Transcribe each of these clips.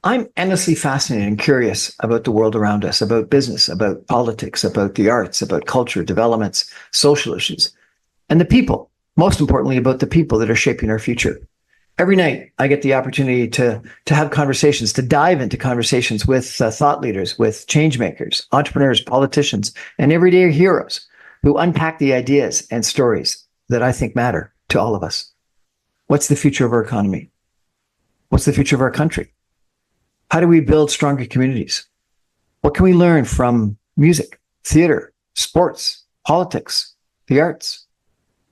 I'm endlessly fascinated and curious about the world around us, about business, about politics, about the arts, about culture, developments, social issues, and the people. Most importantly, about the people that are shaping our future. Every night, I get the opportunity to have conversations, to dive into conversations with thought leaders, with change makers, entrepreneurs, politicians, and everyday heroes who unpack the ideas and stories that I think matter to all of us. What's the future of our economy? What's the future of our country? How do we build stronger communities? What can we learn from music, theater, sports, politics, the arts?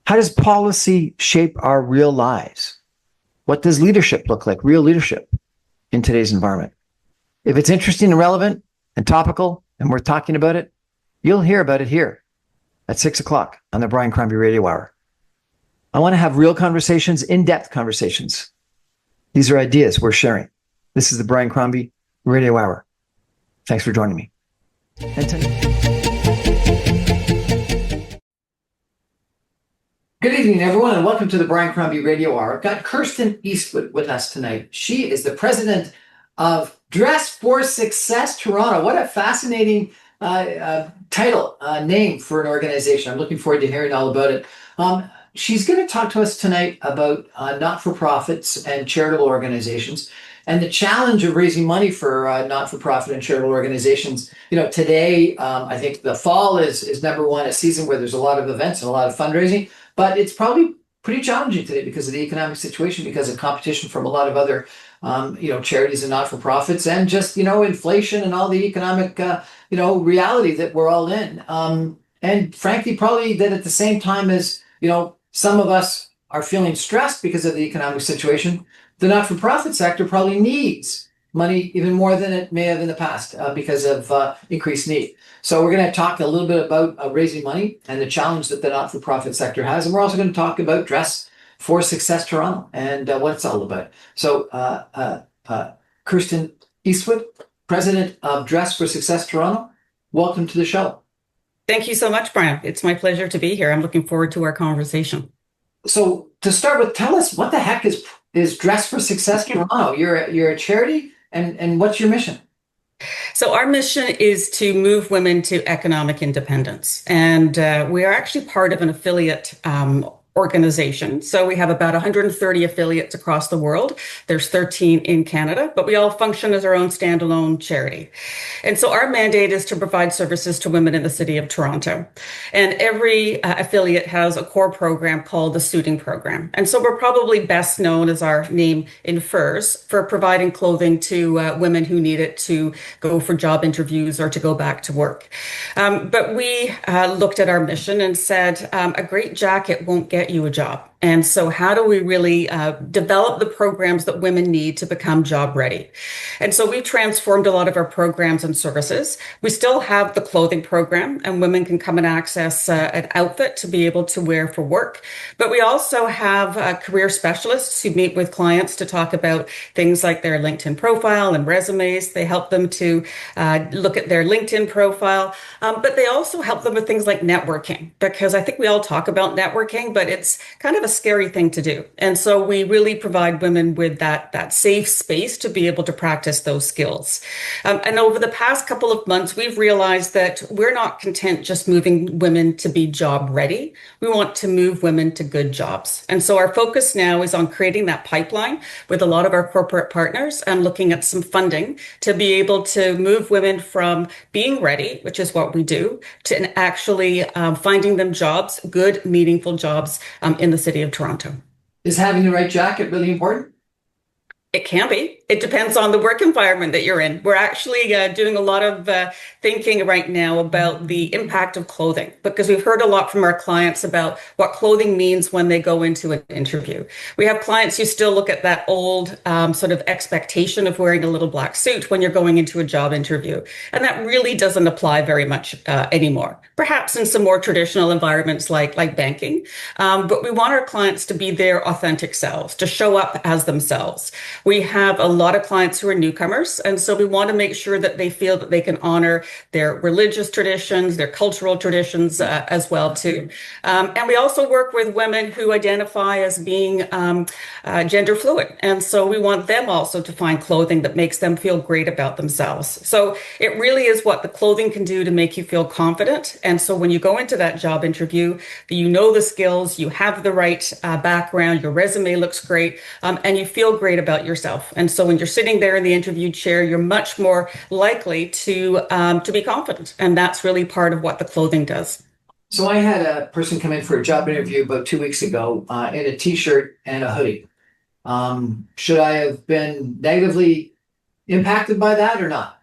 How does policy shape our real lives? What does leadership look like, real leadership in today's environment? If it's interesting and relevant and topical and we're talking about it, you'll hear about it here at 6 o'clock on the Brian Crombie Radio Hour. I want to have real conversations, in-depth conversations. These are ideas we're sharing. This is the Brian Crombie Radio Hour. Thanks for joining me. Good evening, everyone, and welcome to the Brian Crombie Radio Hour. I've got Kirsten Eastwood with us tonight. She is the president of Dress for Success Toronto. What a fascinating title, name for an organization. I'm looking forward to hearing all about it. She's going to talk to us tonight about not-for-profits and charitable organizations and the challenge of raising money for not-for-profit and charitable organizations. You know, today, I think the fall is number one, a season where there's a lot of events and a lot of fundraising, but it's probably pretty challenging today because of the economic situation, because of competition from a lot of other, charities and not-for-profits, and just, inflation and all the economic, reality that we're all in. And frankly, probably that at the same time as, some of us are feeling stressed because of the economic situation, the not-for-profit sector probably needs money even more than it may have in the past because of increased need. So we're going to talk a little bit about raising money and the challenge that the not-for-profit sector has. And we're also going to talk about Dress for Success Toronto and what it's all about. So Kirsten Eastwood, president of Dress for Success Toronto, welcome to the show. Thank you so much, Brian. It's my pleasure to be here. I'm looking forward to our conversation. So to start with, tell us what the heck is Dress for Success Toronto? You're a charity, and what's your mission? So our mission is to move women to economic independence, and we are actually part of an affiliate organization. So we have about 130 affiliates across the world. There's 13 in Canada, but we all function as our own standalone charity. And so our mandate is to provide services to women in the city of Toronto. And every affiliate has a core program called the Suiting Program. And so we're probably best known, as our name infers, for providing clothing to women who need it to go for job interviews or to go back to work. But we looked at our mission and said, a great jacket won't get you a job. And so how do we really develop the programs that women need to become job ready? And so we transformed a lot of our programs and services. We still have the clothing program, and women can come and access an outfit to be able to wear for work. But we also have career specialists who meet with clients to talk about things like their LinkedIn profile and resumes. They help them to look at their LinkedIn profile, but they also help them with things like networking, because I think we all talk about networking, but it's kind of a scary thing to do. And so we really provide women with that safe space to be able to practice those skills. And over the past couple of months, we've realized that we're not content just moving women to be job ready. We want to move women to good jobs. And so our focus now is on creating that pipeline with a lot of our corporate partners and looking at some funding to be able to move women from being ready, which is what we do, to actually finding them jobs, good, meaningful jobs in the city of Toronto. Is having the right jacket really important? It can be. It depends on the work environment that you're in. We're actually doing a lot of thinking right now about the impact of clothing, because we've heard a lot from our clients about what clothing means when they go into an interview. We have clients who still look at that old sort of expectation of wearing a little black suit when you're going into a job interview. And that really doesn't apply very much anymore, perhaps in some more traditional environments like banking. But we want our clients to be their authentic selves, to show up as themselves. We have a lot of clients who are newcomers. And so we want to make sure that they feel that they can honor their religious traditions, their cultural traditions as well too. And we also work with women who identify as being gender fluid. And so we want them also to find clothing that makes them feel great about themselves. So it really is what the clothing can do to make you feel confident. And so when you go into that job interview, you know the skills, you have the right background, your resume looks great, and you feel great about yourself. And so when you're sitting there in the interview chair, you're much more likely to be confident. And that's really part of what the clothing does. So I had a person come in for a job interview about 2 weeks ago in a t-shirt and a hoodie. Should I have been negatively impacted by that or not?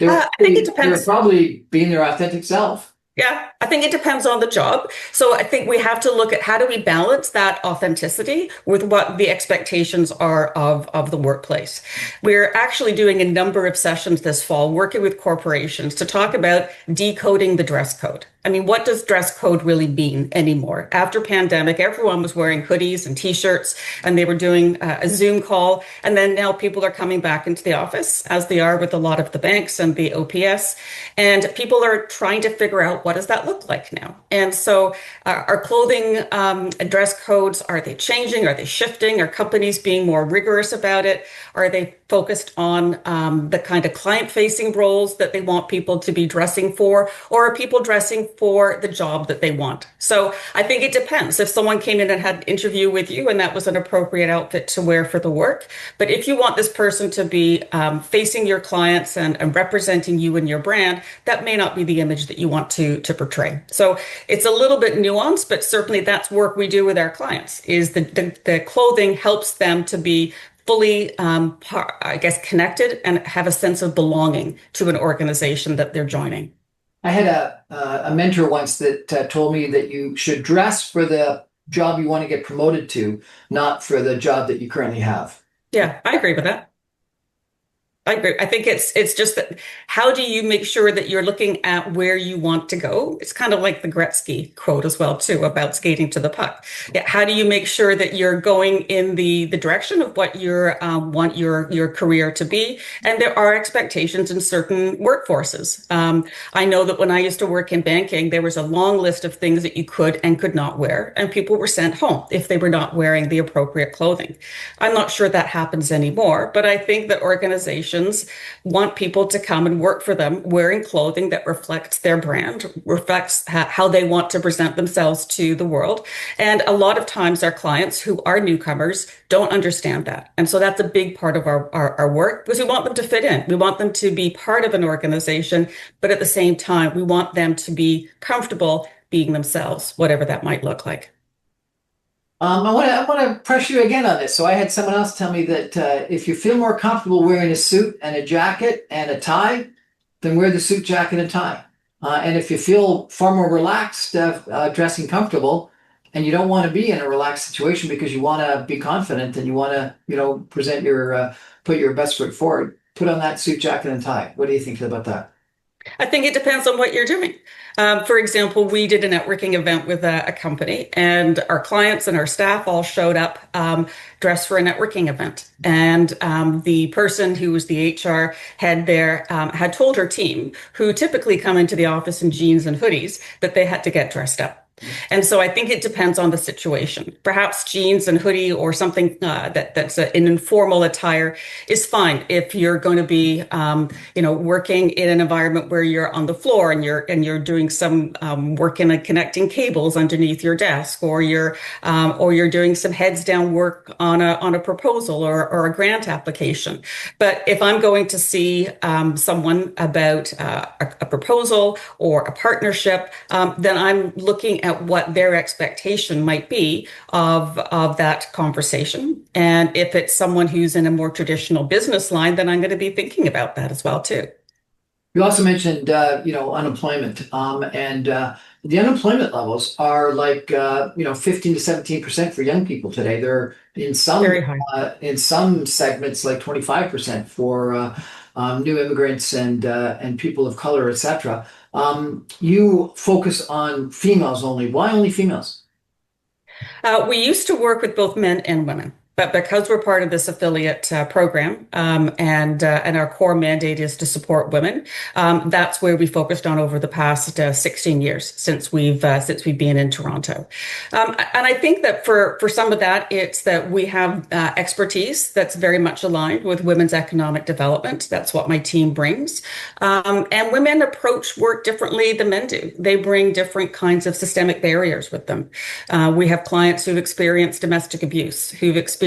I think it They were depends. probably being their authentic self. Yeah, I think it depends on the job. So I think we have to look at how do we balance that authenticity with what the expectations are of the workplace. We're actually doing a number of sessions this fall working with corporations to talk about decoding the dress code. I mean, what does dress code really mean anymore? After pandemic, everyone was wearing hoodies and t-shirts and they were doing a Zoom call. And then now people are coming back into the office as they are with a lot of the banks and the OPS. And people are trying to figure out what does that look like now? And so our clothing dress codes, are they changing? Are they shifting? Are companies being more rigorous about it? Are they focused on the kind of client-facing roles that they want people to be dressing for? Or are people dressing for the job that they want? So I think it depends. If someone came in and had an interview with you and that was an appropriate outfit to wear for the work, but if you want this person to be facing your clients and representing you and your brand, that may not be the image that you want to portray. So it's a little bit nuanced, but certainly that's work we do with our clients, is the clothing helps them to be fully, I guess, connected and have a sense of belonging to an organization that they're joining. I had a mentor once that told me that you should dress for the job you want to get promoted to, not for the job that you currently have. Yeah, I agree with that. I agree. I think it's just that how do you make sure that you're looking at where you want to go? It's kind of like the Gretzky quote as well, too, about skating to the puck. Yeah, how do you make sure that you're going in the direction of what you want your career to be? And there are expectations in certain workforces. I know that when I used to work in banking, there was a long list of things that you could and could not wear, and people were sent home if they were not wearing the appropriate clothing. I'm not sure that happens anymore, but I think that organizations want people to come and work for them wearing clothing that reflects their brand, reflects how they want to present themselves to the world. And a lot of times our clients who are newcomers don't understand that. And so that's a big part of our work because we want them to fit in. We want them to be part of an organization, but at the same time, we want them to be comfortable being themselves, whatever that might look like. I want to press you again on this. So I had someone else tell me that if you feel more comfortable wearing a suit and a jacket and a tie, then wear the suit, jacket, and tie. And if you feel far more relaxed dressing comfortable, and you don't want to be in a relaxed situation because you want to be confident and you want to, present put your best foot forward, put on that suit, jacket, and tie. What do you think about that? I think it depends on what you're doing. For example, we did a networking event with a company, and our clients and our staff all showed up dressed for a networking event. And the person who was the HR head there had told her team, who typically come into the office in jeans and hoodies, that they had to get dressed up. And so I think it depends on the situation. Perhaps jeans and hoodie or something that's an informal attire is fine if you're going to be, working in an environment where you're on the floor and you're doing some work in connecting cables underneath your desk, or you're doing some heads down work on a proposal or a grant application. But if I'm going to see someone about a proposal or a partnership, then I'm looking at what their expectation might be of that conversation. And if it's someone who's in a more traditional business line, then I'm going to be thinking about that as well too. You also mentioned, unemployment, and the unemployment levels are like, 15 to 17% for young people today. They're Very high. in some segments like 25% for new immigrants and people of color, etc. You focus on females only. Why only females? We used to work with both men and women. But because we're part of this affiliate program, and our core mandate is to support women, that's where we focused on over the past 16 years since we've been in Toronto. And I think that for some of that, it's that we have expertise that's very much aligned with women's economic development. That's what my team brings. And women approach work differently than men do. They bring different kinds of systemic barriers with them. We have clients who've experienced domestic abuse, who've experienced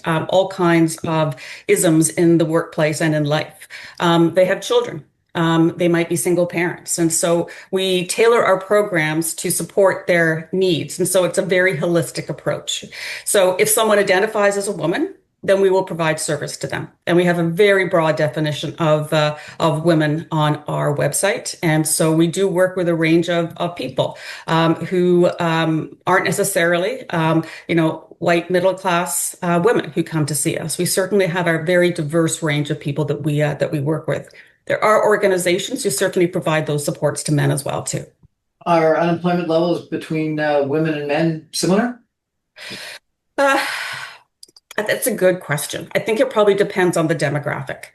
all kinds of isms in the workplace and in life. They have children. They might be single parents. And so we tailor our programs to support their needs. And so it's a very holistic approach. So if someone identifies as a woman, then we will provide service to them. And we have a very broad definition of women on our website. And so we do work with a range of people who aren't necessarily, white middle class women who come to see us. We certainly have a very diverse range of people that we work with. There are organizations who certainly provide those supports to men as well, too. Are unemployment levels between women and men similar? That's a good question. I think it probably depends on the demographic.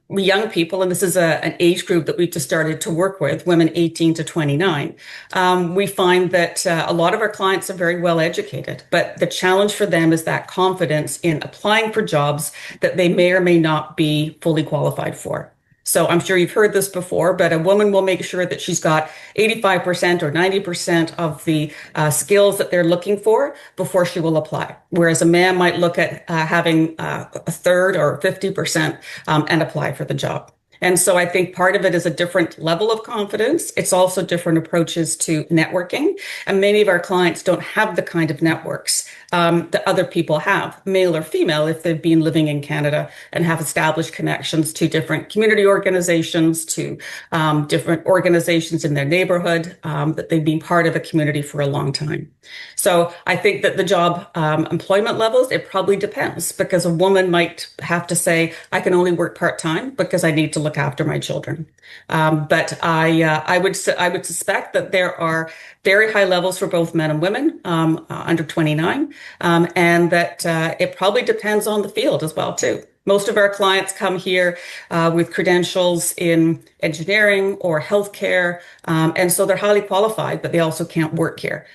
Young people, and this is an age group that we've just started to work with, women 18 to 29. We find that a lot of our clients are very well educated, but the challenge for them is that confidence in applying for jobs that they may or may not be fully qualified for. So I'm sure you've heard this before, but a woman will make sure that she's got 85% or 90% of the skills that they're looking for before she will apply. Whereas a man might look at having a third or 50% and apply for the job. And so I think part of it is a different level of confidence. It's also different approaches to networking. And many of our clients don't have the kind of networks that other people have, male or female, if they've been living in Canada and have established connections to different community organizations, to different organizations in their neighborhood, that they've been part of a community for a long time. So I think that the job employment levels, it probably depends, because a woman might have to say, I can only work part-time because I need to look after my children. But I would suspect that there are very high levels for both men and women under 29, and that it probably depends on the field as well, too. Most of our clients come here with credentials in engineering or healthcare, and so they're highly qualified, but they also can't work here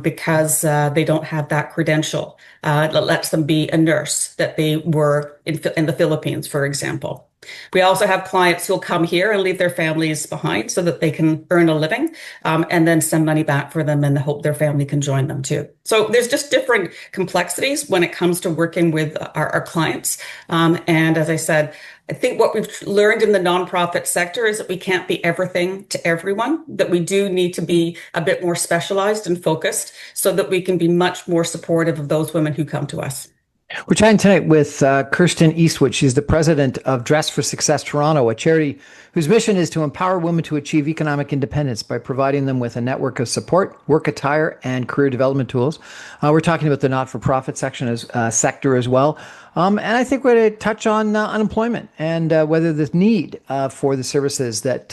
because they don't have that credential that lets them be a nurse that they were in the Philippines, for example. We also have clients who'll come here and leave their families behind so that they can earn a living and then send money back for them and hope their family can join them too. So there's just different complexities when it comes to working with our clients. And as I said, I think what we've learned in the nonprofit sector is that we can't be everything to everyone, that we do need to be a bit more specialized and focused so that we can be much more supportive of those women who come to us. We're chatting tonight with Kirsten Eastwood. She's the president of Dress for Success Toronto, a charity whose mission is to empower women to achieve economic independence by providing them with a network of support, work attire, and career development tools. We're talking about the not-for-profit sector as well. And I think we're going to touch on unemployment and whether the need for the services that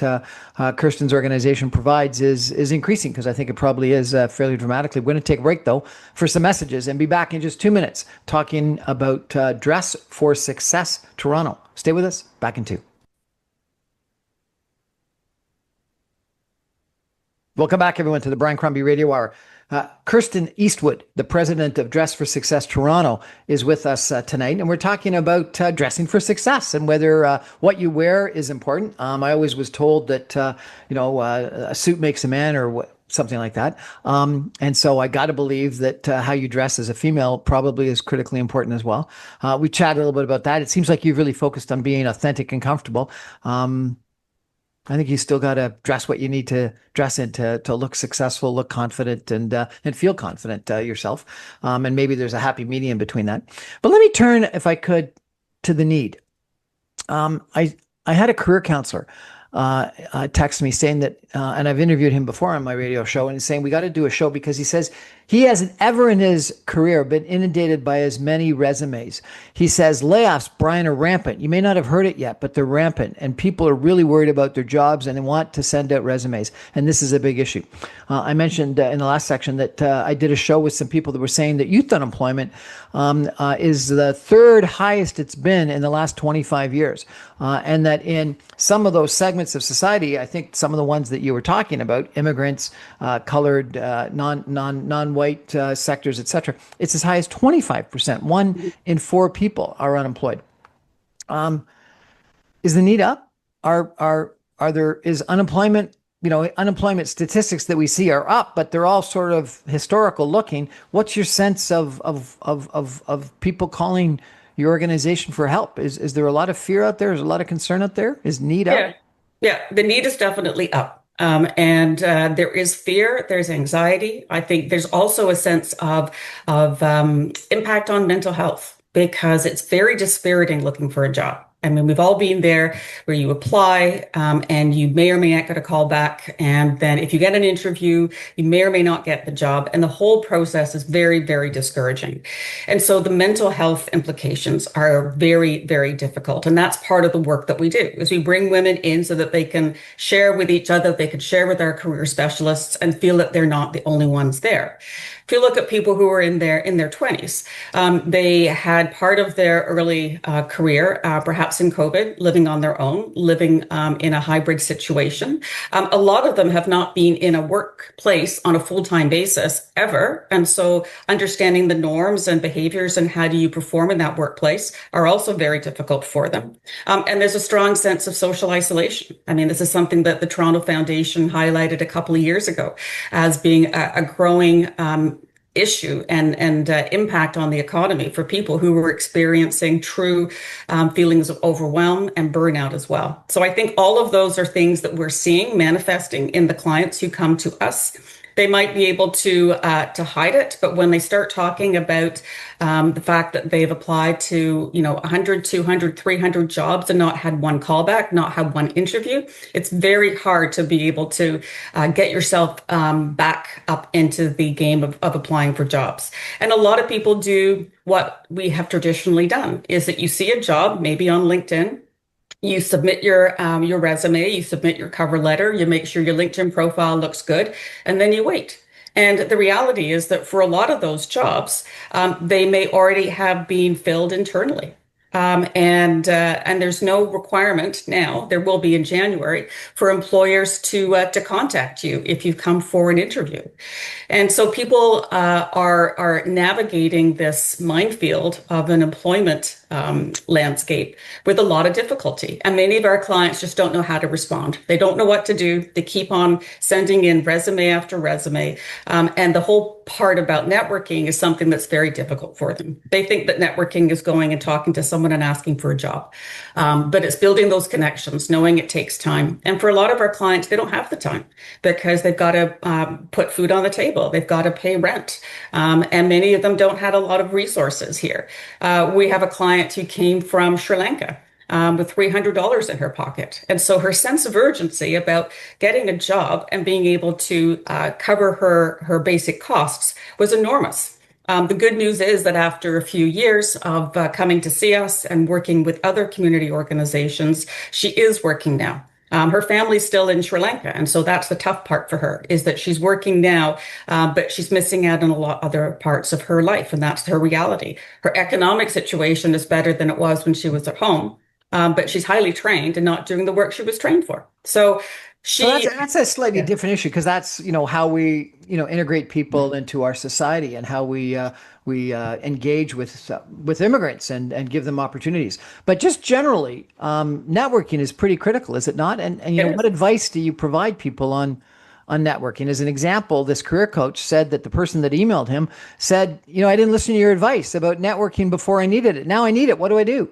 Kirsten's organization provides is increasing, because I think it probably is fairly dramatically. We're going to take a break, though, for some messages and be back in just 2 minutes talking about Dress for Success Toronto. Stay with us. Back in 2. Welcome back, everyone, to the Brian Crombie Radio Hour. Kirsten Eastwood, the president of Dress for Success Toronto, is with us tonight, and we're talking about dressing for success and whether what you wear is important. I always was told that a suit makes a man, or something like that, and so I got to believe that how you dress as a female probably is critically important as well. We chatted a little bit about that. It seems like you've really focused on being authentic and comfortable. I think you still got to dress what you need to dress in to look successful, look confident, and feel confident yourself. And maybe there's a happy medium between that. But let me turn, if I could, to the need. I had a career counselor text me saying that, and I've interviewed him before on my radio show, and he's saying we got to do a show because he says He hasn't ever in his career been inundated by as many resumes. He says layoffs, Brian, are rampant. You may not have heard it yet, but they're rampant, and people are really worried about their jobs and they want to send out resumes. And this is a big issue. I mentioned in the last section that I did a show with some people that were saying that youth unemployment is the third highest it's been in the last 25 years. And that in some of those segments of society, I think some of the ones that you were talking about, immigrants, colored, non-white sectors, et cetera, it's as high as 25%. 1 in 4 people are unemployed. Is the need up? Is unemployment, unemployment statistics that we see are up, but they're all sort of historical looking. What's your sense of people calling your organization for help? Is there a lot of fear out there? Is there a lot of concern out there? Is need up? Yeah, the need is definitely up. And there is fear, there's anxiety. I think there's also a sense of impact on mental health because it's very dispiriting looking for a job. I mean, we've all been there where you apply and you may or may not get a call back. And then if you get an interview, you may or may not get the job. And the whole process is very, very discouraging. And so the mental health implications are very, very difficult. And that's part of the work that we do is we bring women in so that they can share with each other, they can share with our career specialists and feel that they're not the only ones there. If you look at people who are in their 20s, they had part of their early career, perhaps in COVID, living on their own, living in a hybrid situation. A lot of them have not been in a workplace on a full-time basis ever. And so understanding the norms and behaviors and how do you perform in that workplace are also very difficult for them. And there's a strong sense of social isolation. I mean, this is something that the Toronto Foundation highlighted a couple of years ago as being a growing issue and impact on the economy for people who were experiencing true feelings of overwhelm and burnout as well. So I think all of those are things that we're seeing manifesting in the clients who come to us. They might be able to hide it, but when they start talking about the fact that they've applied to 100, 200, 300 jobs and not had one callback, not had one interview, it's very hard to be able to get yourself back up into the game of applying for jobs. And a lot of people do what we have traditionally done, is that you see a job, maybe on LinkedIn, you submit your resume, you submit your cover letter, you make sure your LinkedIn profile looks good, and then you wait. And the reality is that for a lot of those jobs, they may already have been filled internally. And there's no requirement now, there will be in January, for employers to contact you if you come for an interview. And so people are navigating this minefield of an employment landscape with a lot of difficulty. And many of our clients just don't know how to respond. They don't know what to do. They keep on sending in resume after resume. And the whole part about networking is something that's very difficult for them. They think that networking is going and talking to someone and asking for a job. But it's building those connections, knowing it takes time. And for a lot of our clients, they don't have the time because they've got to put food on the table. They've got to pay rent. And many of them don't have a lot of resources here. We have a client who came from Sri Lanka with $300 in her pocket. And so her sense of urgency about getting a job and being able to cover her basic costs was enormous. The good news is that after a few years of coming to see us and working with other community organizations, she is working now. Her family's still in Sri Lanka. And so that's the tough part for her, is that she's working now, but she's missing out on a lot of other parts of her life. And that's her reality. Her economic situation is better than it was when she was at home. But she's highly trained and not doing the work she was trained for. So that's a slightly different issue, because that's how we integrate people into our society and how we engage with immigrants and give them opportunities. But just generally, networking is pretty critical, is it not? And what advice do you provide people on networking? As an example, this career coach said that the person that emailed him said, I didn't listen to your advice about networking before I needed it. Now I need it. What do I do?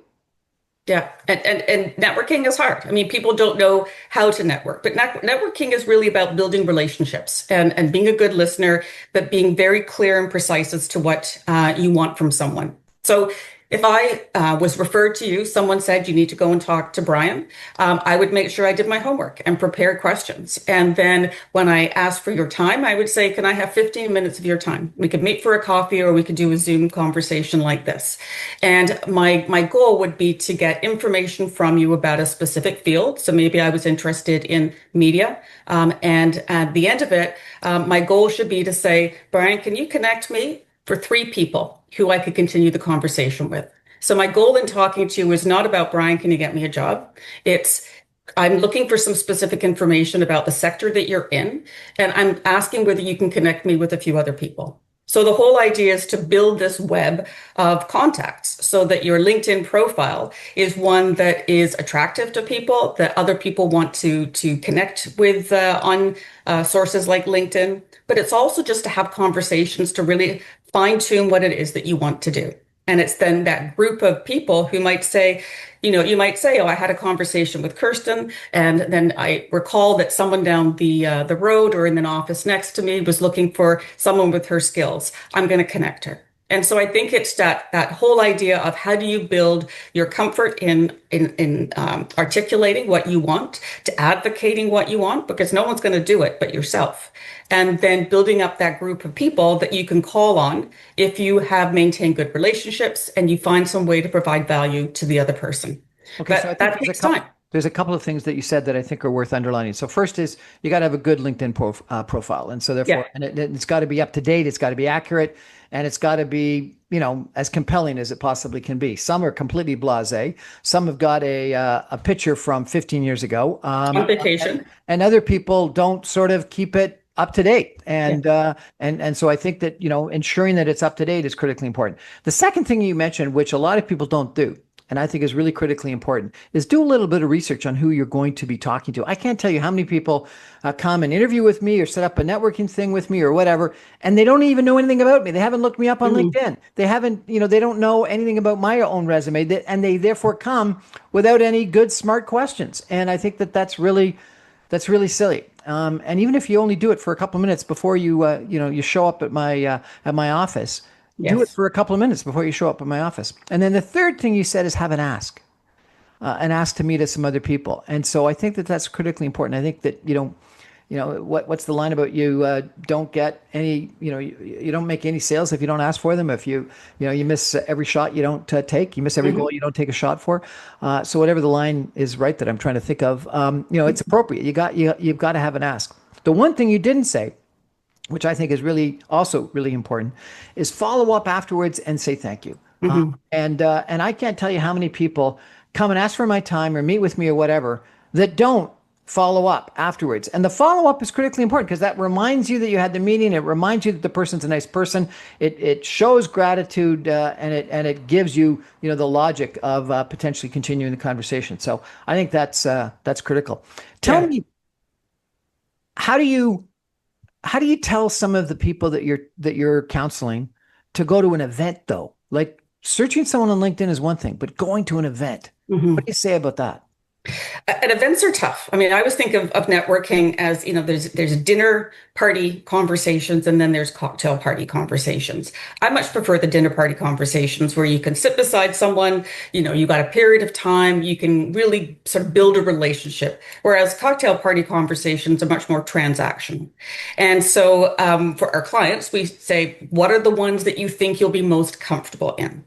Yeah. And networking is hard. I mean, people don't know how to network, but networking is really about building relationships and being a good listener, but being very clear and precise as to what you want from someone. So If I was referred to you, someone said you need to go and talk to Brian, I would make sure I did my homework and prepared questions. And then when I asked for your time, I would say, can I have 15 minutes of your time? We could meet for a coffee or we could do a Zoom conversation like this. And my goal would be to get information from you about a specific field. So maybe I was interested in media. And at the end of it, my goal should be to say, Brian, can you connect me for 3 people who I could continue the conversation with? So my goal in talking to you is not about, Brian, can you get me a job? It's, I'm looking for some specific information about the sector that you're in, and I'm asking whether you can connect me with a few other people. So the whole idea is to build this web of contacts so that your LinkedIn profile is one that is attractive to people, that other people want to connect with on sources like LinkedIn. But it's also just to have conversations to really fine tune what it is that you want to do. And it's then that group of people who might say, you might say, oh, I had a conversation with Kirsten, and then I recall that someone down the road or in an office next to me was looking for someone with her skills. I'm going to connect her. And so I think it's that whole idea of how do you build your comfort in articulating what you want, to advocating what you want, because no one's going to do it but yourself. And then building up that group of people that you can call on if you have maintained good relationships and you find some way to provide value to the other person. Okay, But so I think that takes time. there's a couple of things that you said that I think are worth underlining. So first is you got to have a good LinkedIn profile, and so Yeah. therefore, and it's got to be up to date, it's got to be accurate, and it's got to be as compelling as it possibly can be. Some are completely blasé. Some have got a picture from 15 years ago, On vacation. and other people don't sort of keep it up to date. And Yeah. and so I think that ensuring that it's up to date is critically important. The second thing you mentioned, which a lot of people don't do, and I think is really critically important, is do a little bit of research on who you're going to be talking to. I can't tell you how many people come and interview with me or set up a networking thing with me or whatever, and they don't even know anything about me. They haven't looked me up on Mhm. LinkedIn. They haven't, they don't know anything about my own resume, and they therefore come without any good, smart questions. And I think that that's really silly. And even if you only do it for a couple of minutes before you show up at my office, do it Yes. for a couple of minutes before you show up at my office. And then the third thing you said is have an ask to meet some other people. And so I think that that's critically important. I think that what's the line about you don't get any you don't make any sales if you don't ask for them. If you miss every shot you don't take, you miss every Mhm. goal you don't take a shot for. So whatever the line is, right, that I'm trying to think of, it's appropriate. You've got to have an ask. The one thing you didn't say, which I think is really also really important, is follow up afterwards and say thank you. Mhm. And I can't tell you how many people come and ask for my time or meet with me or whatever that don't follow up afterwards. And the follow up is critically important because that reminds you that you had the meeting. It reminds you that the person's a nice person. It shows gratitude and it gives you the logic of potentially continuing the conversation. So I think that's critical. Tell Yeah. me, how do you tell some of the people that you're counseling to go to an event though? Like searching someone on LinkedIn is one thing, but going to an event, what Mhm. do you say about that? And events are tough. I mean, I always think of networking as, there's dinner party conversations and then there's cocktail party conversations. I much prefer the dinner party conversations where you can sit beside someone, you got a period of time, you can really sort of build a relationship. Whereas cocktail party conversations are much more transactional. And so for our clients, we say, what are the ones that you think you'll be most comfortable in?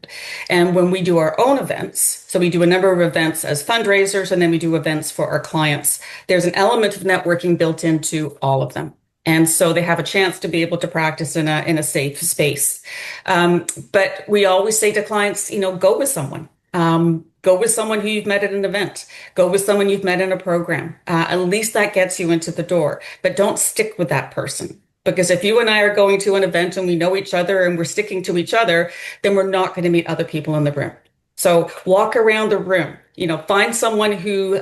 And when we do our own events, so we do a number of events as fundraisers, and then we do events for our clients, there's an element of networking built into all of them. And so they have a chance to be able to practice in a safe space. But we always say to clients, go with someone. Go with someone who you've met at an event. Go with someone you've met in a program. At least that gets you into the door. But don't stick with that person. Because if you and I are going to an event and we know each other and we're sticking to each other, then we're not going to meet other people in the room. So walk around the room, find someone who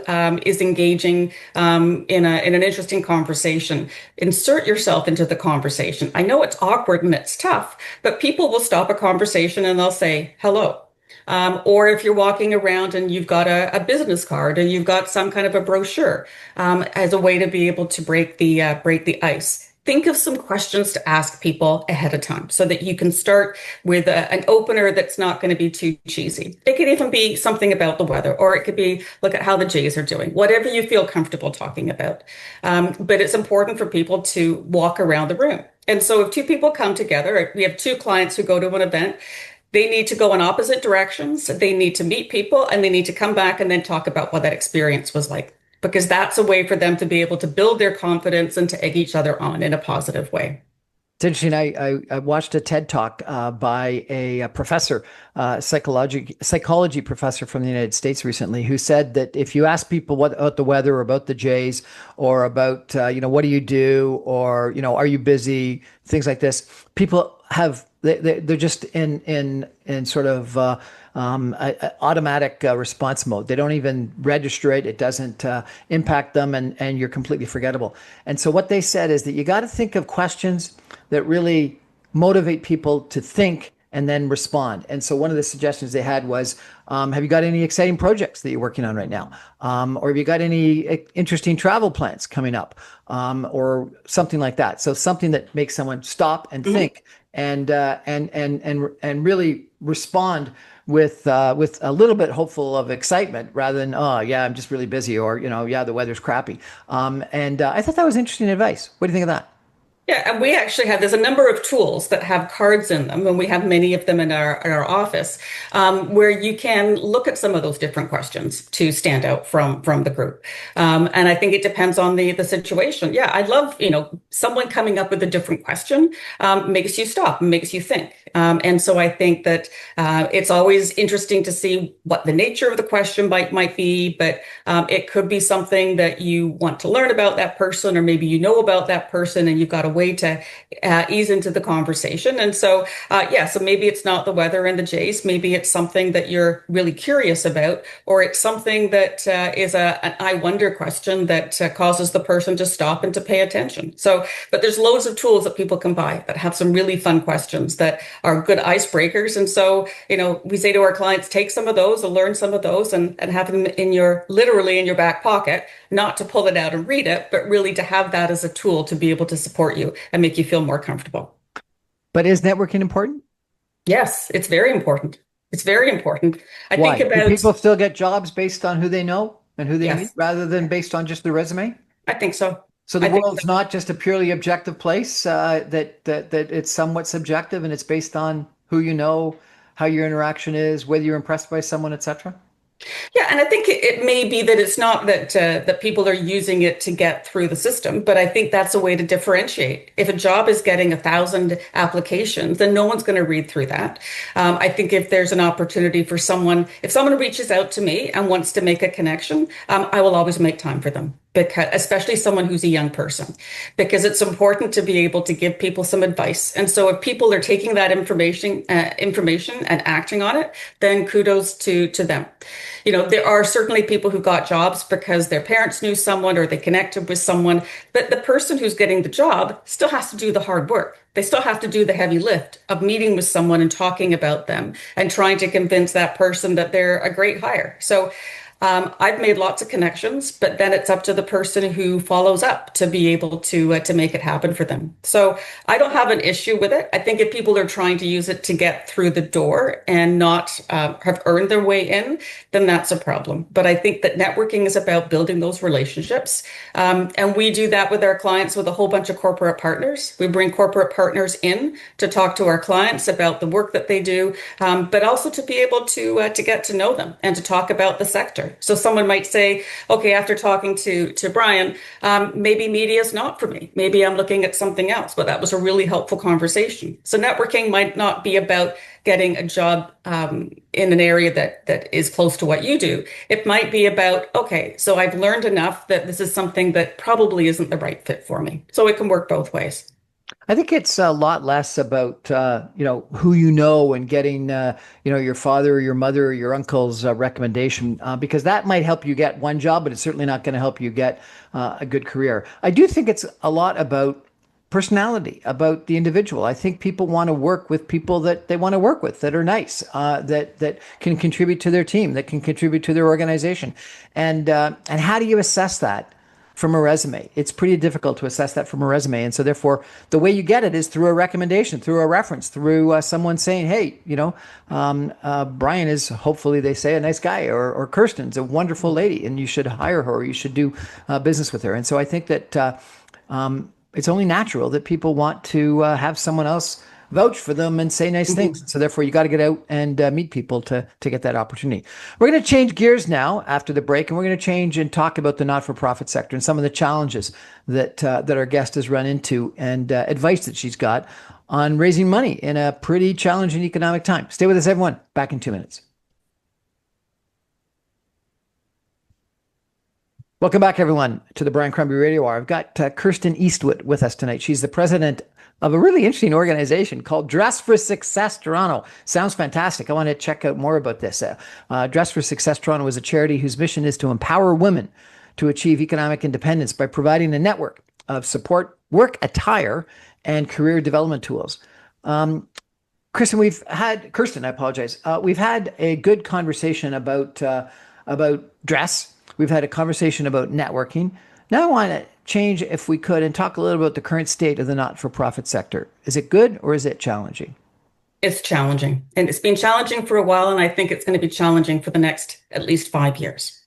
is engaging in an interesting conversation. Insert yourself into the conversation. I know it's awkward and it's tough, but people will stop a conversation and they'll say hello. Or if you're walking around and you've got a business card and you've got some kind of a brochure as a way to be able to break the ice. think of some questions to ask people ahead of time so that you can start with an opener that's not going to be too cheesy. It could even be something about the weather, or it could be, look at how the Jays are doing, whatever you feel comfortable talking about. But it's important for people to walk around the room. And so if two people come together, we have two clients who go to an event, they need to go in opposite directions. They need to meet people and they need to come back and then talk about what that experience was like, because that's a way for them to be able to build their confidence and to egg each other on in a positive way. It's interesting. I watched a TED talk by a professor, psychology professor from the United States recently, who said that if you ask people what about the weather, or about the Jays, or about what do you do, or are you busy, things like this, people have they're just in sort of automatic response mode. They don't even register it. It doesn't impact them, and you're completely forgettable. And so what they said is that you got to think of questions that really motivate people to think and then respond. And so one of the suggestions they had was, have you got any exciting projects that you're working on right now? Or have you got any interesting travel plans coming up? Or something like that. So something that makes someone stop and think and really respond with a little bit hopeful of excitement, rather than, oh yeah, I'm just really busy, or yeah, the weather's crappy. And I thought that was interesting advice. What do you think of that? Yeah, and we actually have, there's a number of tools that have cards in them, and we have many of them in our office, where you can look at some of those different questions to stand out from the group. And I think it depends on the situation. Yeah, I love, someone coming up with a different question, makes you stop, makes you think. And so I think that it's always interesting to see what the nature of the question might be, but it could be something that you want to learn about that person, or maybe about that person and you've got a way to ease into the conversation. And so, so maybe it's not the weather and the Jays. Maybe it's something that you're really curious about, or it's something that is an I wonder question that causes the person to stop and to pay attention. So, but there's loads of tools that people can buy that have some really fun questions that are good icebreakers. And so, we say to our clients, take some of those or learn some of those and have them literally in your back pocket, not to pull it out and read it, but really to have that as a tool to be able to support you and make you feel more comfortable. But is networking important? Yes, it's very important. It's very important. I Why? think Do about, people still get jobs based on who they know and who they meet, yes, rather than based on just their resume? I think so. So the I think world's not just a purely objective place, that it's somewhat subjective, and it's based on who you know, how your interaction is, whether you're impressed by someone, etc. Yeah, and I think it may be that it's not that people are using it to get through the system, but I think that's a way to differentiate. If a job is getting 1,000 applications, then no one's going to read through that. I think if there's an opportunity for someone, if someone reaches out to me and wants to make a connection, I will always make time for them. Because especially someone who's a young person, because it's important to be able to give people some advice. And so if people are taking that information and acting on it, then kudos to them. There are certainly people who got jobs because their parents knew someone or they connected with someone, but the person who's getting the job still has to do the hard work. They still have to do the heavy lift of meeting with someone and talking about them and trying to convince that person that they're a great hire. So I've made lots of connections, but then it's up to the person who follows up to be able to make it happen for them. So I don't have an issue with it. I think if people are trying to use it to get through the door and not have earned their way in, then that's a problem. But I think that networking is about building those relationships. And we do that with our clients with a whole bunch of corporate partners. We bring corporate partners in to talk to our clients about the work that they do, but also to be able to get to know them and to talk about the sector. So someone might say, okay, after talking to Brian, maybe media is not for me. Maybe I'm looking at something else, but that was a really helpful conversation. So networking might not be about getting a job in an area that is close to what you do. It might be about, okay, so I've learned enough that this is something that probably isn't the right fit for me. So it can work both ways. I think it's a lot less about who and getting your father or your mother or your uncle's recommendation, because that might help you get one job, but it's certainly not going to help you get a good career. I do think it's a lot about personality, about the individual. I think people want to work with people that they want to work with, that are nice, that can contribute to their team, that can contribute to their organization, and how do you assess that? from a resume. It's pretty difficult to assess that from a resume. And so therefore, the way you get it is through a recommendation, through a reference, through someone saying, hey, Brian is, hopefully they say, a nice guy, or Kirsten's a wonderful lady and you should hire her, or you should do business with her. And so I think that it's only natural that people want to have someone else vouch for them and say nice things. So therefore, you got to get out and meet people to get that opportunity. We're going to change gears now after the break, and we're going to change and talk about the not-for-profit sector and some of the challenges that our guest has run into, and advice that she's got on raising money in a pretty challenging economic time. Stay with us, everyone. Back in 2 minutes. Welcome back, everyone, to the Brian Crombie Radio Hour. I've got Kirsten Eastwood with us tonight. She's the president of a really interesting organization called Dress for Success Toronto. Sounds fantastic. I want to check out more about this. Dress for Success Toronto is a charity whose mission is to empower women to achieve economic independence by providing a network of support, work attire, and career development tools. Kirsten, we've had a good conversation about dress. We've had a conversation about networking. Now I want to change, if we could, and talk a little about the current state of the not-for-profit sector. Is it good or is it challenging? It's challenging, and it's been challenging for a while, and I think it's going to be challenging for the next at least 5 years.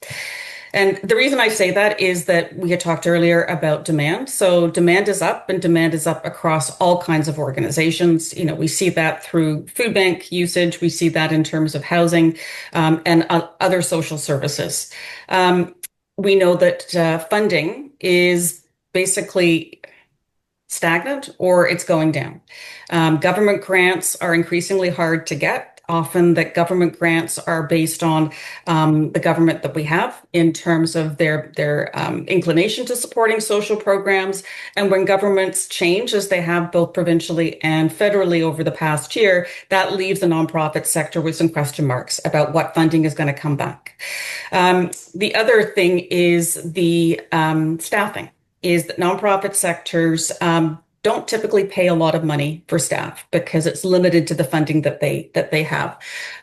And the reason I say that is that we had talked earlier about demand. So demand is up, and demand is up across all kinds of organizations. We see that through food bank usage. We see that in terms of housing and other social services. We know that funding is basically stagnant or it's going down. Government grants are increasingly hard to get. Often that government grants are based on the government that we have in terms of their inclination to supporting social programs. And when governments change, as they have both provincially and federally over the past year, that leaves the nonprofit sector with some question marks about what funding is going to come back. The other thing is the staffing, is that nonprofit sectors don't typically pay a lot of money for staff because it's limited to the funding that they have.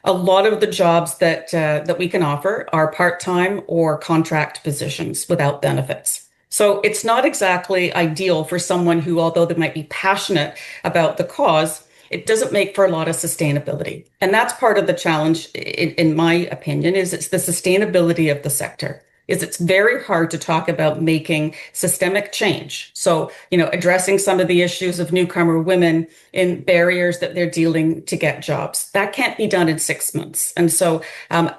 A lot of the jobs that we can offer are part-time or contract positions without benefits. So it's not exactly ideal for someone who, although they might be passionate about the cause, it doesn't make for a lot of sustainability. And that's part of the challenge, in my opinion, is it's the sustainability of the sector. It's very hard to talk about making systemic change. So, addressing some of the issues of newcomer women in barriers that they're dealing to get jobs. That can't be done in 6 months. And so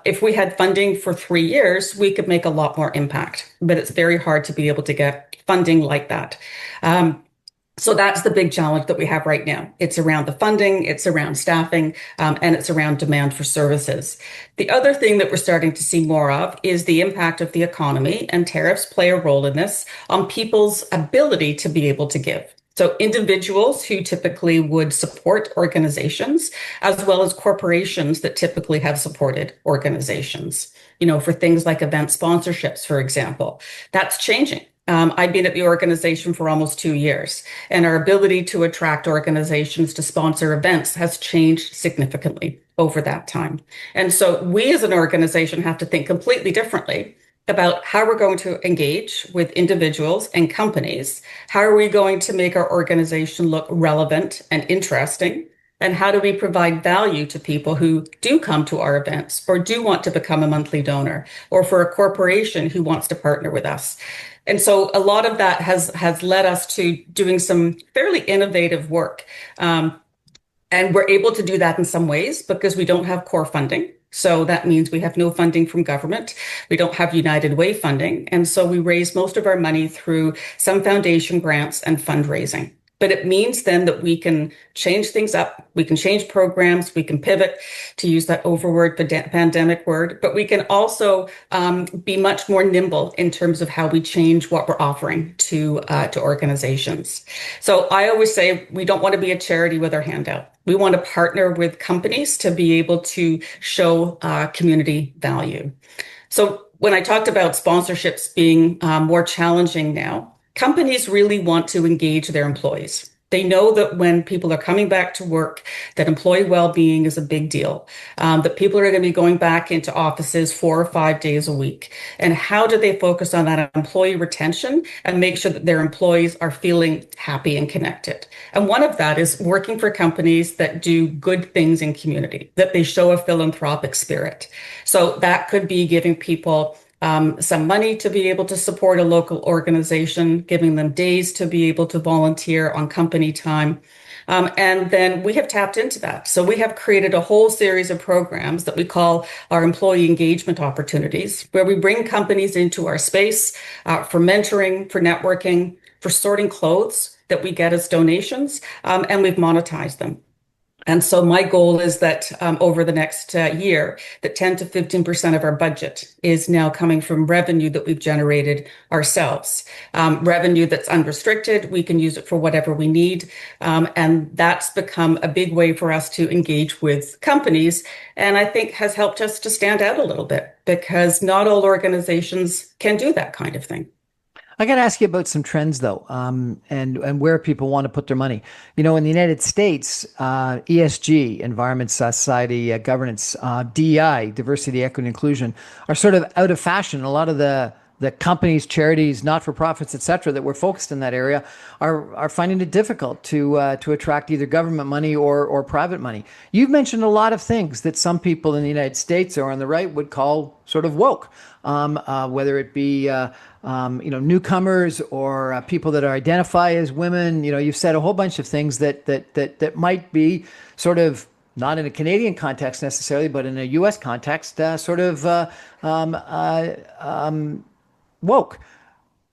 if we had funding for 3 years, we could make a lot more impact. But it's very hard to be able to get funding like that. So that's the big challenge that we have right now. It's around the funding, it's around staffing, and it's around demand for services. The other thing that we're starting to see more of is the impact of the economy, and tariffs play a role in this, on people's ability to be able to give. So individuals who typically would support organizations, as well as corporations that typically have supported organizations, for things like event sponsorships, for example. That's changing. I've been at the organization for almost 2 years, and our ability to attract organizations to sponsor events has changed significantly over that time. And so we as an organization have to think completely differently about how we're going to engage with individuals and companies. How are we going to make our organization look relevant and interesting? And how do we provide value to people who do come to our events or do want to become a monthly donor, or for a corporation who wants to partner with us? And so a lot of that has led us to doing some fairly innovative work. And we're able to do that in some ways because we don't have core funding. So that means we have no funding from government. We don't have United Way funding. And so we raise most of our money through some foundation grants and fundraising. But it means then that we can change things up. We can change programs. We can pivot, to use that overword, pandemic word. But we can also be much more nimble in terms of how we change what we're offering to organizations. So I always say we don't want to be a charity with our hand out. We want to partner with companies to be able to show community value. So when I talked about sponsorships being more challenging now, companies really want to engage their employees. They know that when people are coming back to work, that employee well-being is a big deal, that people are going to be going back into offices 4 or 5 days a week. And how do they focus on that employee retention and make sure that their employees are feeling happy and connected? And one of that is working for companies that do good things in community, that they show a philanthropic spirit. So that could be giving people some money to be able to support a local organization, giving them days to be able to volunteer on company time. And then we have tapped into that. So we have created a whole series of programs that we call our employee engagement opportunities, where we bring companies into our space for mentoring, for networking, for sorting clothes that we get as donations, and we've monetized them. And so my goal is that over the next year, that 10 to 15% of our budget is now coming from revenue that we've generated ourselves. Revenue that's unrestricted, we can use it for whatever we need. And that's become a big way for us to engage with companies. And I think has helped us to stand out a little bit because not all organizations can do that kind of thing. I got to ask you about some trends, though, and where people want to put their money. You know, in the United States, ESG, environment, society, governance, DEI, diversity, equity, inclusion, are sort of out of fashion. A lot of the companies, charities, not-for-profits, et cetera, that were focused in that area are finding it difficult to attract either government money or private money. You've mentioned a lot of things that some people in the United States or on the right would call sort of woke, whether it be newcomers or people that identify as women. You know, you've said a whole bunch of things that might be sort of not in a Canadian context necessarily, but in a U.S. context, woke.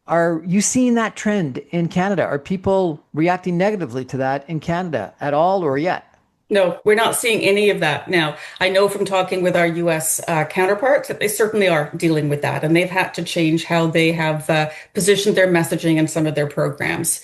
Are you seeing that trend in Canada? Are people reacting negatively to that in Canada at all or yet? No, we're not seeing any of that now. I know from talking with our US counterparts that they certainly are dealing with that, and they've had to change how they have positioned their messaging in some of their programs.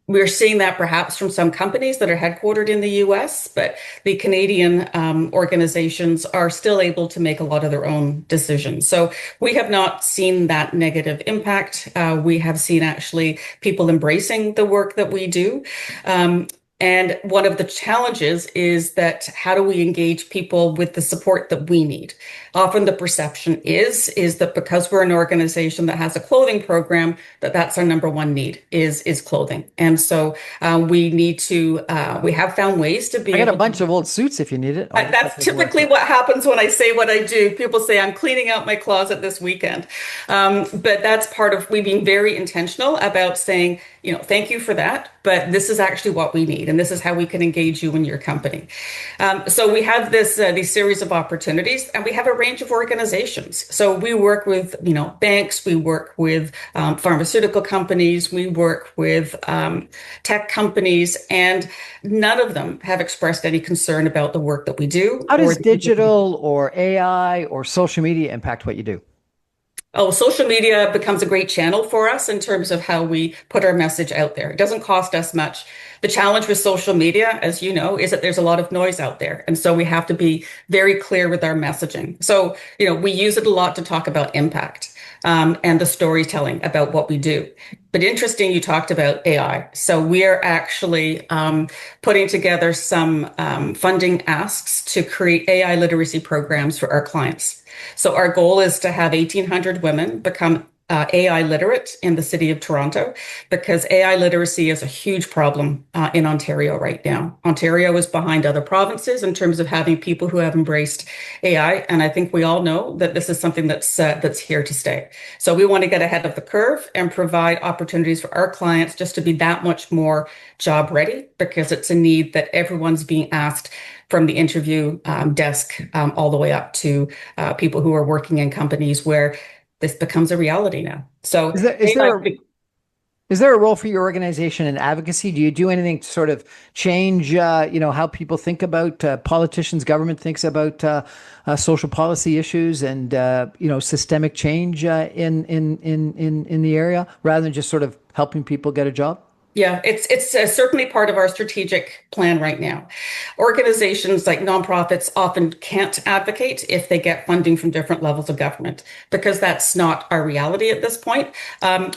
We're seeing that perhaps from some companies that are headquartered in the US, but the Canadian organizations are still able to make a lot of their own decisions. So we have not seen that negative impact. We have seen actually people embracing the work that we do. And one of the challenges is that how do we engage people with the support that we need? Often the perception is that because we're an organization that has a clothing program, that's our number one need is clothing. And so we have found ways to be I got able a bunch of old suits if you need it. That's typically what happens when I say what I do. People say, I'm cleaning out my closet this weekend. But that's part of, we've been very intentional about saying, thank you for that, but this is actually what we need. And this is how we can engage you in your company. So we have these series of opportunities, and we have a range of organizations. So we work with, banks, we work with pharmaceutical companies, we work with tech companies, and none of them have expressed any concern about the work that we do. How does digital or AI or social media impact what you do? Oh, social media becomes a great channel for us in terms of how we put our message out there. It doesn't cost us much. The challenge with social media, as you know, is that there's a lot of noise out there. And so we have to be very clear with our messaging. So, we use it a lot to talk about impact and the storytelling about what we do. But interesting, you talked about AI. So we are actually putting together some funding asks to create AI literacy programs for our clients. So our goal is to have 1,800 women become AI literate in the city of Toronto, because AI literacy is a huge problem in Ontario right now. Ontario is behind other provinces in terms of having people who have embraced AI. And I think we all know that this is something that's here to stay. So we want to get ahead of the curve and provide opportunities for our clients just to be that much more job ready, because it's a need that everyone's being asked, from the interview desk all the way up to people who are working in companies where this becomes a reality now. So is there a role for your organization in advocacy? Do you do anything to sort of change, how people think about politicians, government thinks about social policy issues and, systemic change in the area, rather than just sort of helping people get a job? Yeah, it's certainly part of our strategic plan right now. Organizations like nonprofits often can't advocate if they get funding from different levels of government because that's not our reality at this point.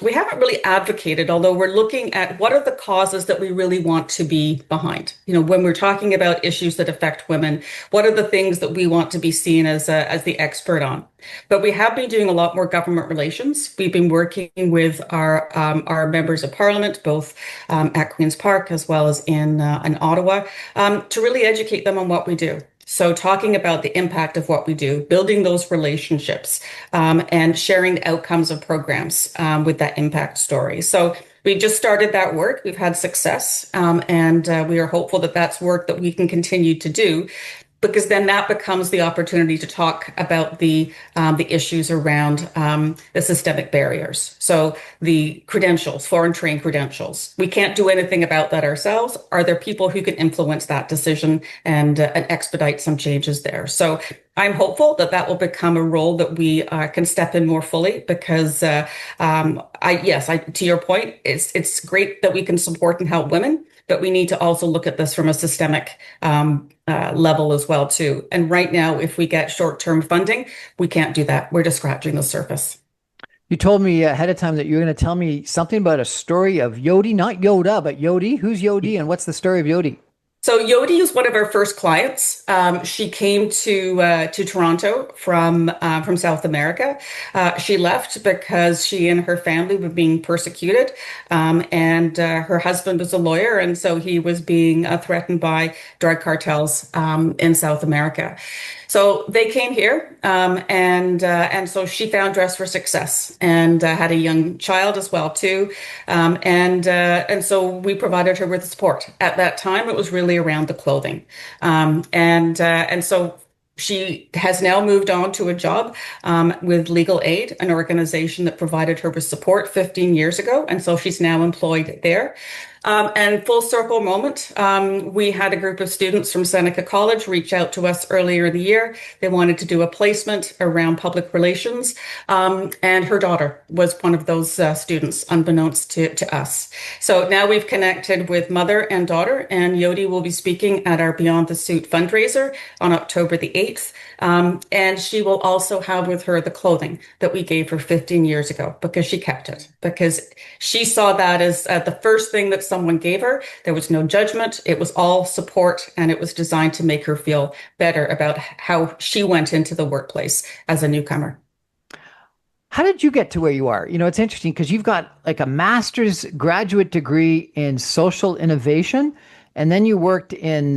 We haven't really advocated, although we're looking at what are the causes that we really want to be behind. When we're talking about issues that affect women, what are the things that we want to be seen as the expert on? But we have been doing a lot more government relations. We've been working with our members of parliament, both at Queen's Park as well as in Ottawa, to really educate them on what we do. So talking about the impact of what we do, building those relationships, and sharing the outcomes of programs with that impact story. So we just started that work. We've had success, and we are hopeful that that's work that we can continue to do because then that becomes the opportunity to talk about the issues around the systemic barriers. So the credentials, foreign trained credentials. We can't do anything about that ourselves. Are there people who can influence that decision and expedite some changes there? So I'm hopeful that that will become a role that we can step in more fully because to your point, it's great that we can support and help women, but we need to also look at this from a systemic level as well too. And right now, if we get short-term funding, we can't do that. We're just scratching the surface. You told me ahead of time that you were going to tell me something about a story of Yodi, not Yoda, but Yodi. Who's Yodi and what's the story of Yodi? So Yodi is one of our first clients. She came to Toronto from South America. She left because she and her family were being persecuted, and her husband was a lawyer, and so he was being threatened by drug cartels in South America. So they came here, and so she found Dress for Success and had a young child as well too, and so we provided her with support. At that time, it was really around the clothing, and so she has now moved on to a job with Legal Aid, an organization that provided her with support 15 years ago, and so she's now employed there. And full circle moment, we had a group of students from Seneca College reach out to us earlier in the year. They wanted to do a placement around public relations, and her daughter was one of those students, unbeknownst to us. So now we've connected with mother and daughter, and Yodi will be speaking at our Beyond the Suit fundraiser on October the 8th. And she will also have with her the clothing that we gave her 15 years ago because she kept it, because she saw that as the first thing that someone gave her. There was no judgment. It was all support, and it was designed to make her feel better about how she went into the workplace as a newcomer. How did you get to where you are? It's interesting because you've got like a master's graduate degree in social innovation, and then you worked in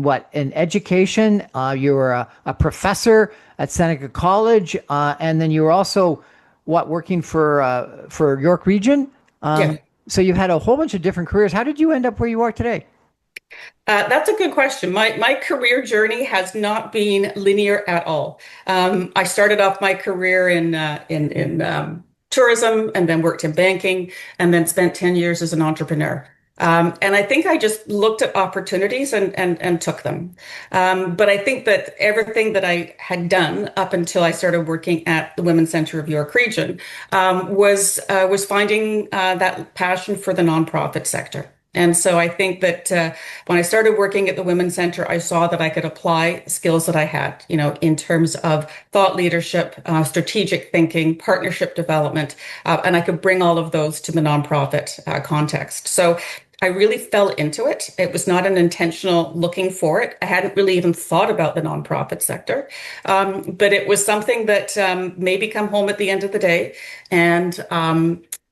what? In education. You were a professor at Seneca College, and then you were also working for York Region. Yeah. So you've had a whole bunch of different careers. How did you end up where you are today? That's a good question. My career journey has not been linear at all. I started off my career in tourism, and then worked in banking, and then spent 10 years as an entrepreneur. And I think I just looked at opportunities and took them. But I think that everything that I had done up until I started working at the Women's Centre of York Region was finding that passion for the nonprofit sector. And so I think that when I started working at the Women's Centre, I saw that I could apply skills that I had, in terms of thought leadership, strategic thinking, partnership development, and I could bring all of those to the nonprofit context. So I really fell into it. It was not an intentional looking for it. I hadn't really even thought about the nonprofit sector, but it was something that maybe come home at the end of the day and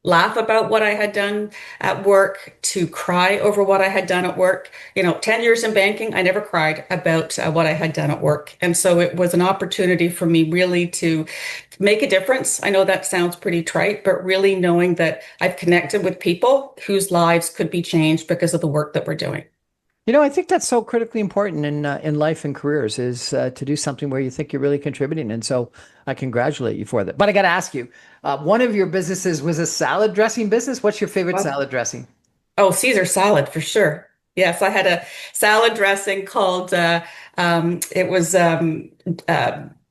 laugh about what I had done at work, to cry over what I had done at work. 10 years in banking, I never cried about what I had done at work. And so it was an opportunity for me really to make a difference. I know that sounds pretty trite, but really knowing that I've connected with people whose lives could be changed because of the work that we're doing. I think that's so critically important in life and careers is to do something where you think you're really contributing. And so I congratulate you for that. But I got to ask you, one of your businesses was a salad dressing business. What's your favorite salad dressing? Oh, Caesar salad for sure. Yes, I had a salad dressing called it was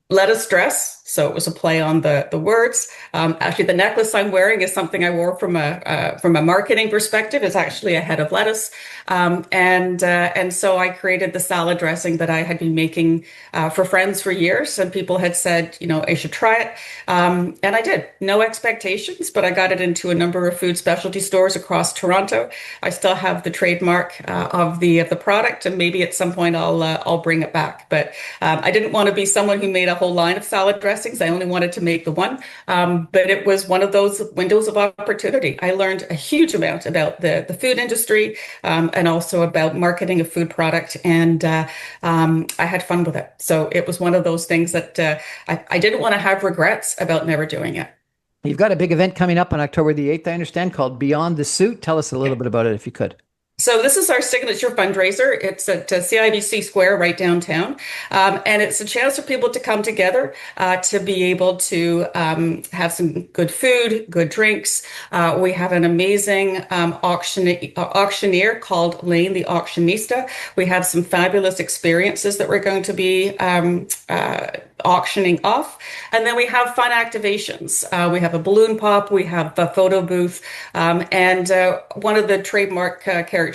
lettuce dress. So it was a play on the words. Actually, the necklace I'm wearing is something I wore from a marketing perspective. It's actually a head of lettuce. And so I created the salad dressing that I had been making for friends for years. And people had said, I should try it. And I did. No expectations, but I got it into a number of food specialty stores across Toronto. I still have the trademark of the product, and maybe at some point I'll bring it back. But I didn't want to be someone who made a whole line of salad dressings. I only wanted to make the one. But it was one of those windows of opportunity. I learned a huge amount about the food industry and also about marketing a food product, and I had fun with it. So it was one of those things that I didn't want to have regrets about never doing it. You've got a big event coming up on October the 8th, I understand, called Beyond the Suit. Tell us a little bit about it if you could. So this is our signature fundraiser. It's at CIBC Square right downtown. And it's a chance for people to come together to be able to have some good food, good drinks. We have an amazing auctioneer called Lane, the Auctionista. We have some fabulous experiences that we're going to be auctioning off. And then we have fun activations. We have a balloon pop, we have a photo booth, and one of the trademark characteristics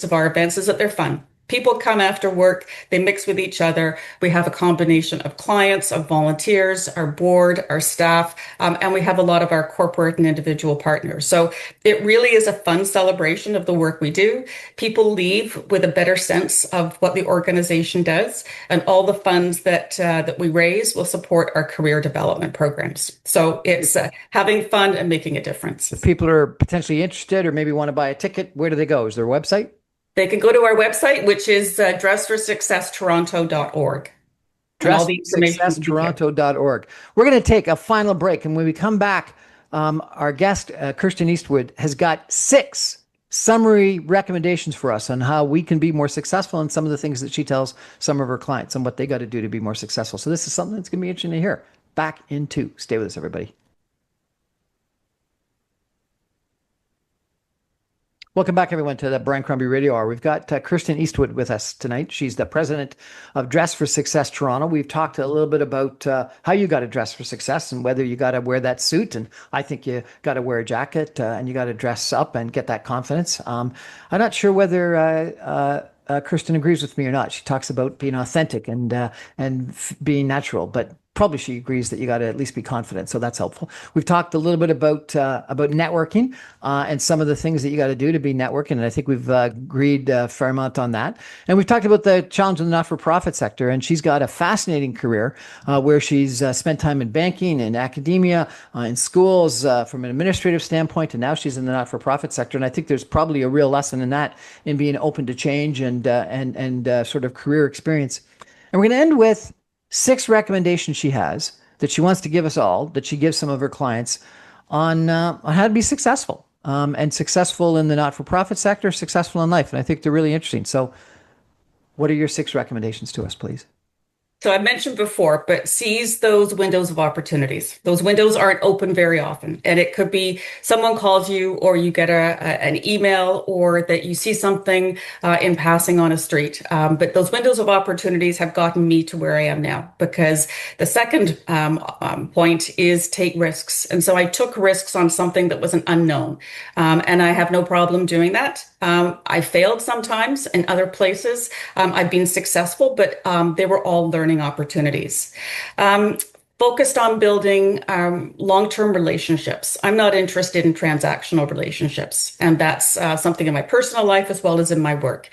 of our events is that they're fun. People come after work, they mix with each other. We have a combination of clients, of volunteers, our board, our staff, and we have a lot of our corporate and individual partners. So it really is a fun celebration of the work we do. People leave with a better sense of what the organization does, and all the funds that we raise will support our career development programs. So it's having fun and making a difference. If people are potentially interested or maybe want to buy a ticket, where do they go? Is there a website? They can go to our website, which is dressforsuccesstoronto.org. dressforsuccesstoronto.org. We're going to take a final break. And when we come back, our guest, Kirsten Eastwood, has got 6 summary recommendations for us on how we can be more successful and some of the things that she tells some of her clients and what they got to do to be more successful. So this is something that's going to be interesting to hear. Back in 2. Stay with us, everybody. Welcome back, everyone, to the Brian Crombie Radio Hour. We've got Kirsten Eastwood with us tonight. She's the president of Dress for Success Toronto. We've talked a little bit about how you got to dress for success and whether you got to wear that suit. And I think you got to wear a jacket and you got to dress up and get that confidence. I'm not sure whether Kirsten agrees with me or not. She talks about being authentic and being natural, but probably she agrees that you got to at least be confident. So that's helpful. We've talked a little bit about networking and some of the things that you got to do to be networking. And I think we've agreed a fair amount on that. And we've talked about the challenge in the not-for-profit sector. And she's got a fascinating career where she's spent time in banking and academia, in schools from an administrative standpoint. And now she's in the not-for-profit sector. And I think there's probably a real lesson in that, in being open to change and sort of career experience. And we're going to end with 6 recommendations she has that she wants to give us all, that she gives some of her clients on how to be successful and successful in the not-for-profit sector, successful in life. And I think they're really interesting. So what are your 6 recommendations to us, please? So I mentioned before, but seize those windows of opportunities. Those windows aren't open very often. And it could be someone calls you or you get an email or that you see something in passing on a street. But those windows of opportunities have gotten me to where I am now, because the second point is take risks. And so I took risks on something that was an unknown. And I have no problem doing that. I failed sometimes in other places. I've been successful, but they were all learning opportunities. Focused on building long-term relationships. I'm not interested in transactional relationships, and that's something in my personal life as well as in my work.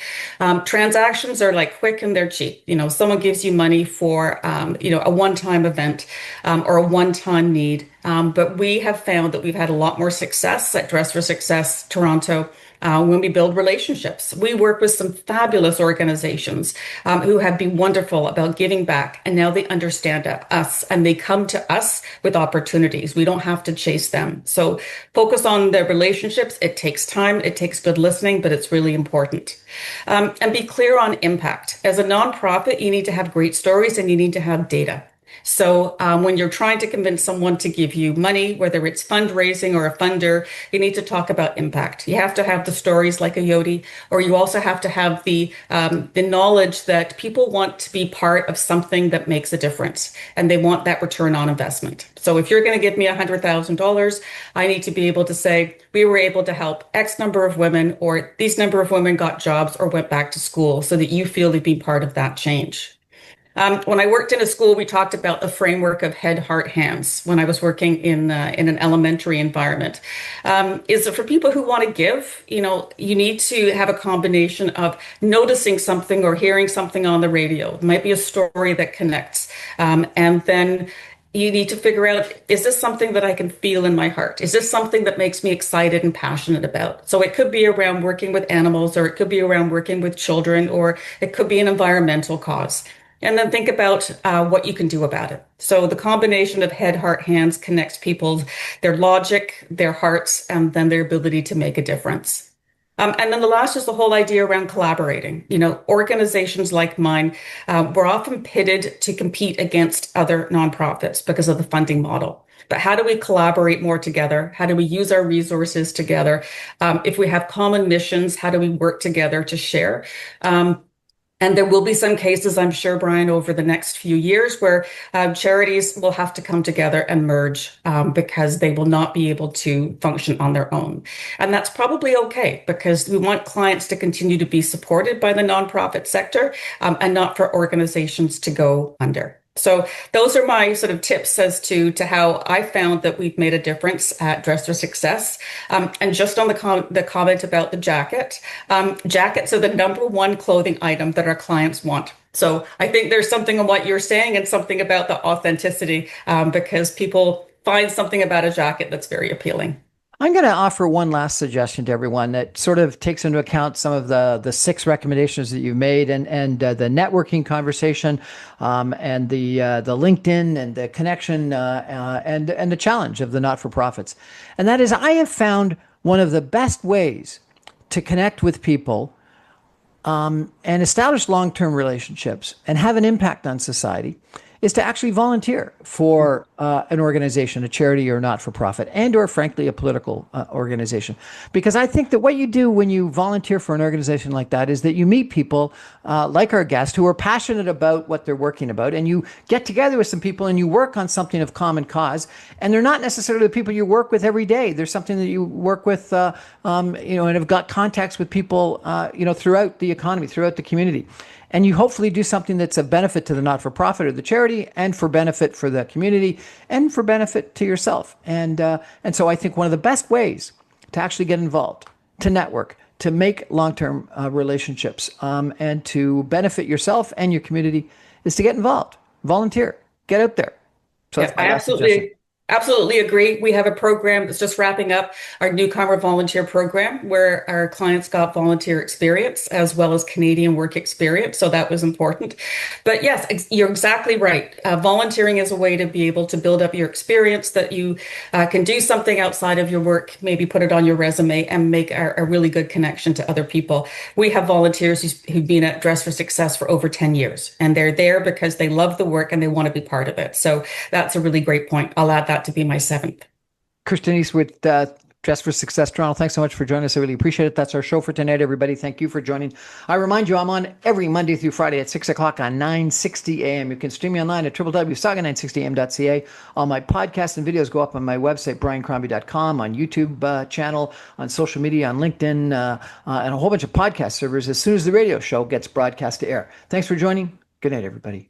Transactions are like quick and they're cheap. Someone gives you money for a one-time event or a one-time need. But we have found that we've had a lot more success at Dress for Success Toronto when we build relationships. We work with some fabulous organizations who have been wonderful about giving back, and now they understand us and they come to us with opportunities. We don't have to chase them. So focus on the relationships. It takes time, it takes good listening, but it's really important. And be clear on impact. As a nonprofit, you need to have great stories and you need to have data. So when you're trying to convince someone to give you money, whether it's fundraising or a funder, you need to talk about impact. You have to have the stories like a Yodi, or you also have to have the knowledge that people want to be part of something that makes a difference, and they want that return on investment. So if you're going to give me $100,000, I need to be able to say, we were able to help X number of women, or these number of women got jobs or went back to school, so that you feel you've been part of that change. When I worked in a school, we talked about the framework of head, heart, hands when I was working in an elementary environment. Is that for people who want to give, you need to have a combination of noticing something or hearing something on the radio. It might be a story that connects. And then you need to figure out, is this something that I can feel in my heart? Is this something that makes me excited and passionate about? So it could be around working with animals, or it could be around working with children, or it could be an environmental cause. And then think about what you can do about it. So the combination of head, heart, hands connects people's, their logic, their hearts, and then their ability to make a difference. And then the last is the whole idea around collaborating. Organizations like mine, we're often pitted to compete against other nonprofits because of the funding model. But how do we collaborate more together? How do we use our resources together? If we have common missions, how do we work together to share? And there will be some cases, I'm sure, Brian, over the next few years where charities will have to come together and merge because they will not be able to function on their own. And that's probably okay, because we want clients to continue to be supported by the nonprofit sector and not for organizations to go under. So those are my sort of tips as to how I found that we've made a difference at Dress for Success. And just on the comment about the jacket, jackets are the number one clothing item that our clients want. So I think there's something in what you're saying and something about the authenticity because people find something about a jacket that's very appealing. I'm going to offer one last suggestion to everyone that sort of takes into account some of the 6 recommendations that you've made, and the networking conversation, and the LinkedIn and the connection, and the challenge of the not-for-profits. And that is, I have found one of the best ways to connect with people and establish long-term relationships and have an impact on society is to actually volunteer for an organization, a charity or not-for-profit, and or frankly, a political organization. Because I think that what you do when you volunteer for an organization like that is that you meet people like our guest who are passionate about what they're working about, and you get together with some people and you work on something of common cause. And they're not necessarily the people you work with every day. There's something that you work with, and have got contacts with people, throughout the economy, throughout the community. And you hopefully do something that's a benefit to the not-for-profit or the charity, and for benefit for the community, and for benefit to yourself. And so I think one of the best ways to actually get involved, to network, to make long-term relationships, and to benefit yourself and your community is to get involved, volunteer, get out there. So I absolutely agree. We have a program that's just wrapping up, our newcomer volunteer program, where our clients got volunteer experience as well as Canadian work experience. So that was important. But yes, you're exactly right. Volunteering is a way to be able to build up your experience, that you can do something outside of your work, maybe put it on your resume and make a really good connection to other people. We have volunteers who've been at Dress for Success for over 10 years, and they're there because they love the work and they want to be part of it. So that's a really great point. I'll add that to be my 7th. Kirsten Eastwood, Dress for Success Toronto. Thanks so much for joining us. I really appreciate it. That's our show for tonight, everybody. Thank you for joining. I remind you, I'm on every Monday through Friday at 6 o'clock on 960 AM. You can stream me online at www.saga960am.ca. All my podcasts and videos go up on my website, briancrombie.com, on YouTube channel, on social media, on LinkedIn, and a whole bunch of podcast servers as soon as the radio show gets broadcast to air. Thanks for joining. Good night, everybody.